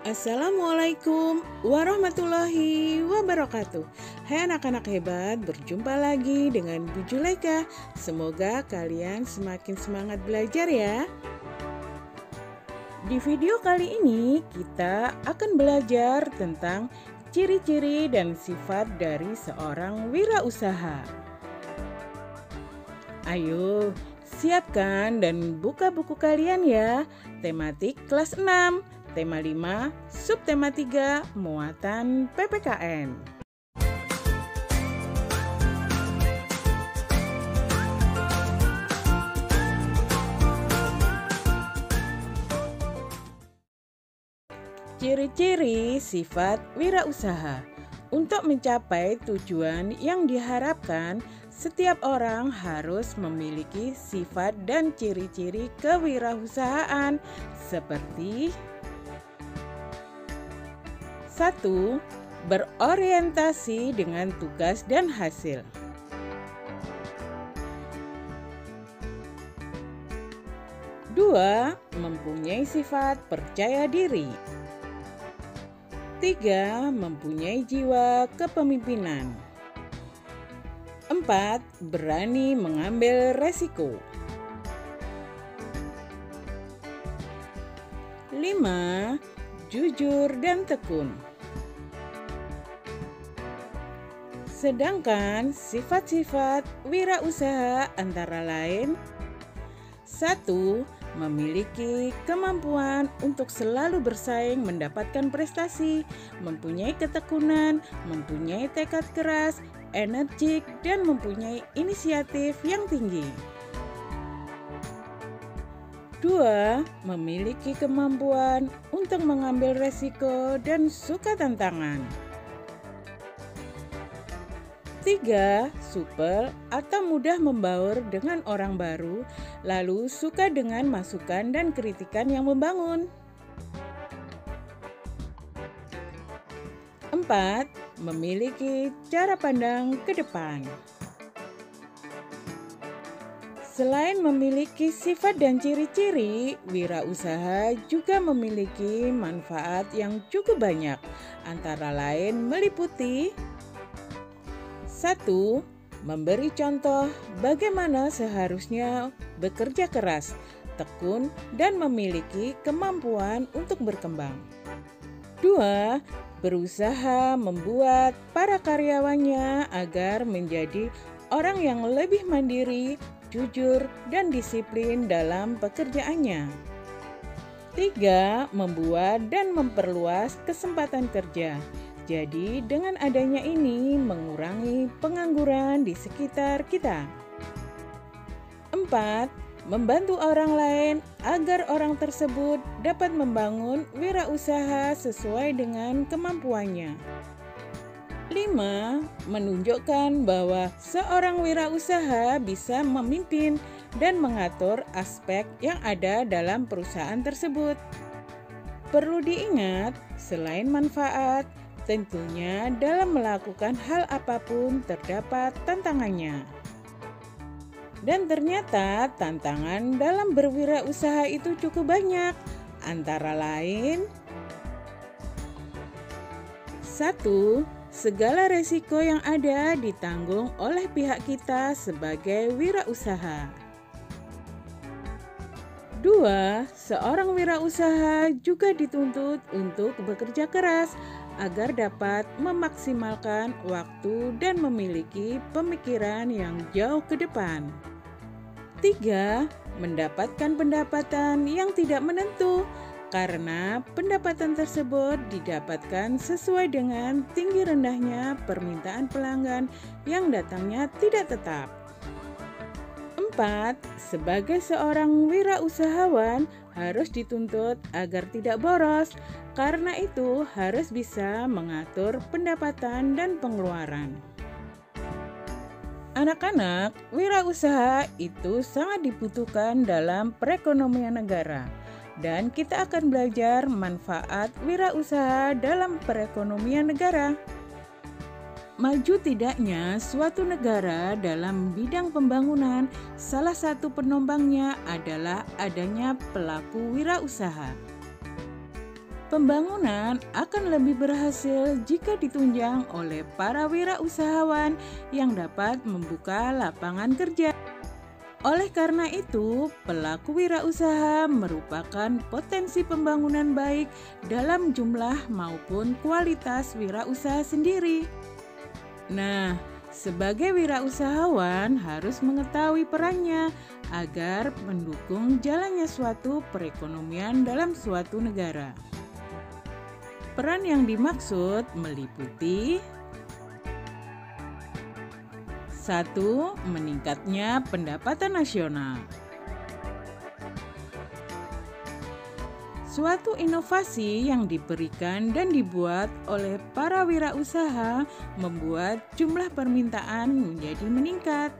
Assalamualaikum warahmatullahi wabarakatuh. Hai anak-anak hebat, berjumpa lagi dengan Bu Juleka. Semoga kalian semakin semangat belajar ya. Di video kali ini kita akan belajar tentang ciri-ciri dan sifat dari seorang wirausaha. Ayo, siapkan dan buka buku kalian ya. Tematik kelas 6. Tema 5, subtema 3, muatan PPKN. Ciri-ciri sifat wirausaha. Untuk mencapai tujuan yang diharapkan, setiap orang harus memiliki sifat dan ciri-ciri kewirausahaan seperti 1. Berorientasi dengan tugas dan hasil. 2. Mempunyai sifat percaya diri. 3. Mempunyai jiwa kepemimpinan. 4. Berani mengambil resiko. 5. Jujur dan tekun. Sedangkan sifat-sifat wirausaha antara lain 1. Memiliki kemampuan untuk selalu bersaing mendapatkan prestasi, mempunyai ketekunan, mempunyai tekad keras, energik, dan mempunyai inisiatif yang tinggi. 2. Memiliki kemampuan untuk mengambil resiko dan suka tantangan. 3. Supel atau mudah membaur dengan orang baru, lalu suka dengan masukan dan kritikan yang membangun. 4. Memiliki cara pandang ke depan. Selain memiliki sifat dan ciri-ciri, wirausaha juga memiliki manfaat yang cukup banyak, antara lain meliputi 1. Memberi contoh bagaimana seharusnya bekerja keras, tekun, dan memiliki kemampuan untuk berkembang. 2. Berusaha membuat para karyawannya agar menjadi orang yang lebih mandiri, jujur, dan disiplin dalam pekerjaannya. 3. Membuat dan memperluas kesempatan kerja. Jadi dengan adanya ini mengurangi pengangguran di sekitar kita. 4. Membantu orang lain agar orang tersebut dapat membangun wirausaha sesuai dengan kemampuannya. 5. Menunjukkan bahwa seorang wirausaha bisa memimpin dan mengatur aspek yang ada dalam perusahaan tersebut. Perlu diingat, selain manfaat, tentunya dalam melakukan hal apapun terdapat tantangannya. Dan ternyata tantangan dalam berwirausaha itu cukup banyak, antara lain 1. Segala resiko yang ada ditanggung oleh pihak kita sebagai wirausaha. 2. Seorang wirausaha juga dituntut untuk bekerja keras agar dapat memaksimalkan waktu dan memiliki pemikiran yang jauh ke depan. 3. Mendapatkan pendapatan yang tidak menentu, karena pendapatan tersebut didapatkan sesuai dengan tinggi rendahnya permintaan pelanggan yang datangnya tidak tetap. 4. Sebagai seorang wirausahawan harus dituntut agar tidak boros, karena itu harus bisa mengatur pendapatan dan pengeluaran. Anak-anak, wirausaha itu sangat dibutuhkan dalam perekonomian negara. Dan kita akan belajar manfaat wirausaha dalam perekonomian negara. Maju tidaknya suatu negara dalam bidang pembangunan, salah satu penopangnya adalah adanya pelaku wirausaha. Pembangunan akan lebih berhasil jika ditunjang oleh para wirausahawan yang dapat membuka lapangan kerja. Oleh karena itu, pelaku wirausaha merupakan potensi pembangunan baik dalam jumlah maupun kualitas wirausaha sendiri. Nah, sebagai wirausahawan harus mengetahui perannya agar mendukung jalannya suatu perekonomian dalam suatu negara. Peran yang dimaksud meliputi 1. Meningkatnya pendapatan nasional. Suatu inovasi yang diberikan dan dibuat oleh para wirausaha membuat jumlah permintaan menjadi meningkat.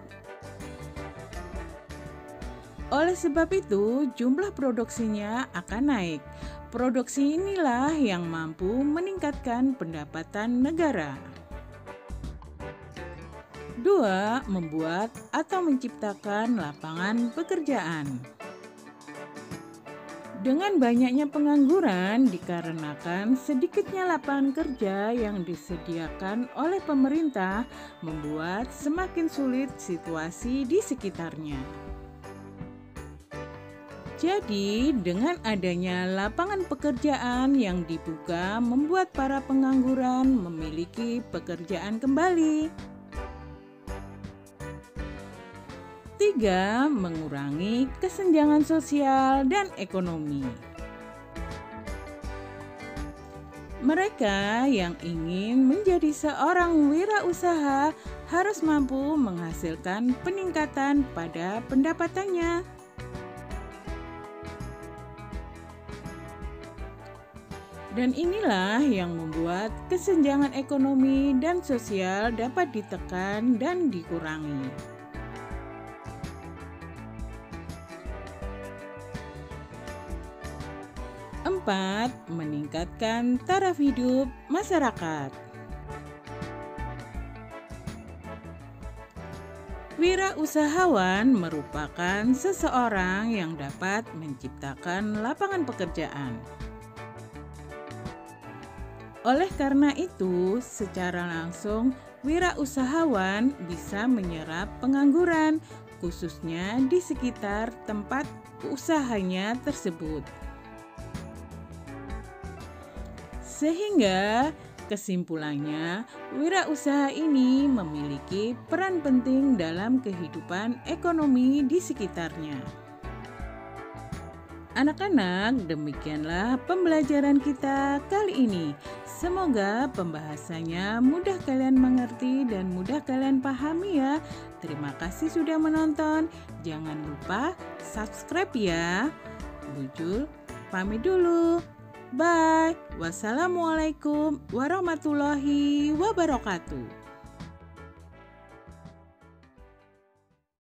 Oleh sebab itu, jumlah produksinya akan naik. Produksi inilah yang mampu meningkatkan pendapatan negara. 2. Membuat atau menciptakan lapangan pekerjaan. Dengan banyaknya pengangguran dikarenakan sedikitnya lapangan kerja yang disediakan oleh pemerintah membuat semakin sulit situasi di sekitarnya. Jadi, dengan adanya lapangan pekerjaan yang dibuka membuat para pengangguran memiliki pekerjaan kembali. 3. Mengurangi kesenjangan sosial dan ekonomi. Mereka yang ingin menjadi seorang wirausaha harus mampu menghasilkan peningkatan pada pendapatannya. Dan inilah yang membuat kesenjangan ekonomi dan sosial dapat ditekan dan dikurangi. 4. Meningkatkan taraf hidup masyarakat. Wirausahawan merupakan seseorang yang dapat menciptakan lapangan pekerjaan. Oleh karena itu, secara langsung wirausahawan bisa menyerap pengangguran, khususnya di sekitar tempat usahanya tersebut. Sehingga kesimpulannya, wirausaha ini memiliki peran penting dalam kehidupan ekonomi di sekitarnya. Anak-anak, demikianlah pembelajaran kita kali ini. Semoga pembahasannya mudah kalian mengerti dan mudah kalian pahami ya. Terima kasih sudah menonton. Jangan lupa subscribe ya. Bujul, pamit dulu. Bye. Wassalamualaikum warahmatullahi wabarakatuh.